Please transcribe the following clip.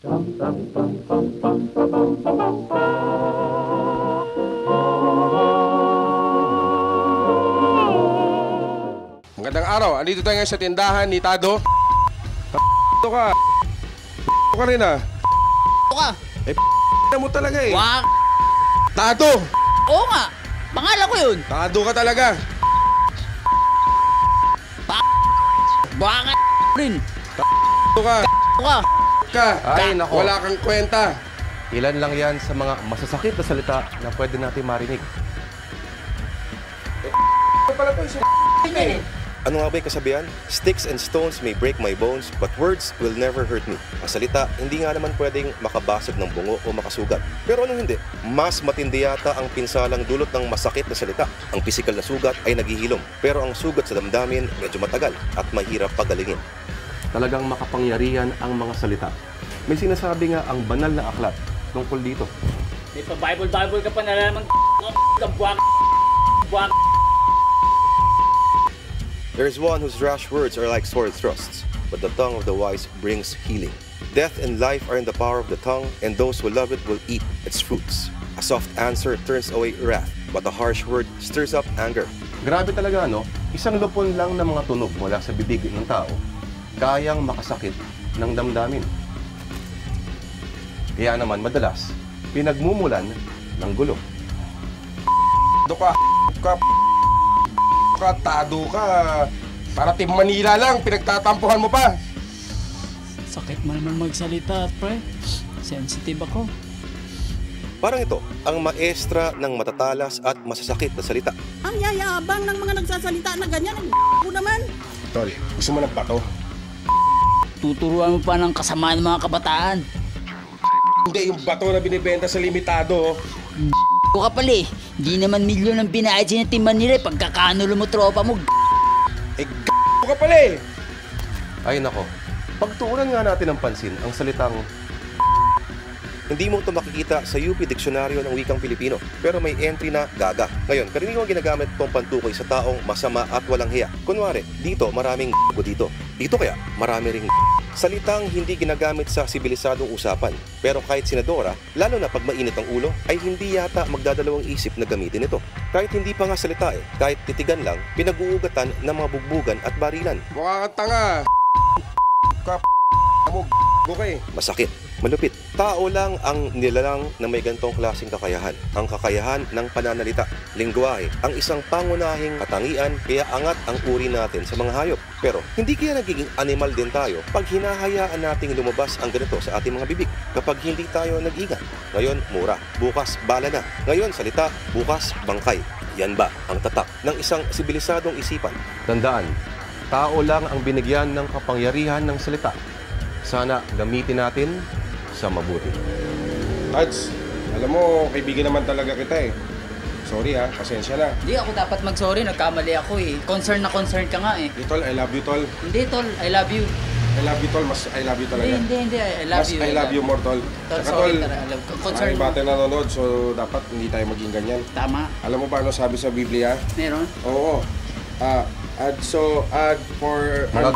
Magandang araw. Andito tayo ngayon sa tindahan ni Tado. Ito ka. Ito ka rin ah. Ito ka. Eh, mo talaga eh. Wak. Tado. Oo nga. Pangalan ko yun. Tado ka talaga. Baka rin. Tado ka. Ka. Ay, nako. Wala kang kwenta. Ilan lang yan sa mga masasakit na salita na pwede natin marinig. Ito pala to. Ano nga ba'y kasabihan? Sticks and stones may break my bones, but words will never hurt me. Ang salita, hindi nga naman pwedeng makabasag ng bungo o makasugat. Pero anong hindi? Mas matindi yata ang pinsalang dulot ng masakit na salita. Ang pisikal na sugat ay naghihilom, pero ang sugat sa damdamin medyo matagal at mahirap pagalingin. Talagang makapangyarihan ang mga salita. May sinasabi nga ang banal na aklat tungkol dito. May pa-Bible ka pa nalaman. Buwak. There is one whose rash words are like sword thrusts, but the tongue of the wise brings healing. Death and life are in the power of the tongue, and those who love it will eat its fruits. A soft answer turns away wrath, but a harsh word stirs up anger. Grabe talaga, no? Isang lupon lang ng mga tunog mula sa bibig ng tao, kayang makasakit ng damdamin. Kaya naman madalas, pinagmumulan ng gulo. Tado ka. Para Team Manila lang, pinagtatampuhan mo pa. Sakit mo naman magsalita, pre. Sensitive ako. Parang ito, ang maestra ng matatalas at masasakit na salita. Ang yayabang ng mga nagsasalita na ganyan, ang ko naman. Tol, gusto mo ng bato? Tuturuan mo pa ng kasamaan ng mga kabataan. Hindi, yung bato na binibenta sa limitado. O ka pala eh. Di naman milyon ang binayad siya ng Team Manila eh. Pagkakanulo mo tropa mo. Eh, ka pala eh. Ay nako, pagtuunan nga natin ng pansin ang salitang Hindi mo ito makikita sa UP Diksyonaryo ng Wikang Pilipino, pero may entry na gaga. Ngayon, karaniwang ginagamit itong pantukoy sa taong masama at walang hiya. Kunwari, dito maraming dito. Dito kaya marami ring salitang hindi ginagamit sa sibilisadong usapan. Pero kahit senadora, lalo na pag mainit ang ulo, ay hindi yata magdadalawang isip na gamitin ito. Kahit hindi pa nga salita eh, kahit titigan lang, pinag-uugatan ng mga bugbugan at barilan. Mukha kang tanga. Masakit, malupit. Tao lang ang nilalang na may gantong klaseng kakayahan. Ang kakayahan ng pananalita, lingwahe, ang isang pangunahing katangian, kaya angat ang uri natin sa mga hayop. Pero hindi kaya nagiging animal din tayo pag hinahayaan nating lumabas ang ganito sa ating mga bibig. Kapag hindi tayo nag-ingat. Ngayon, mura. Bukas, bala na. Ngayon, salita. Bukas, bangkay. Yan ba ang tatak ng isang sibilisadong isipan? tandaan, tao lang ang binigyan ng kapangyarihan ng salita. Sana gamitin natin sa mabuti. Tads, alam mo, kaibigan naman talaga kita eh. Sorry ha, pasensya na. Hindi ako dapat mag-sorry. Nagkamali ako eh. Concern na concern ka nga eh. Hey, tol, I love you, tol. Hindi, tol. I love you. I love you, tol. Mas I love you talaga. Hindi. I love Mas you. I love you more, tol. Tol, Saka, sorry. tol, I love you. Concern maraming bata nanonood, so dapat hindi tayo maging ganyan. Tama. Alam mo ba ano sabi sa Biblia? Meron? Oo. Add for... Mga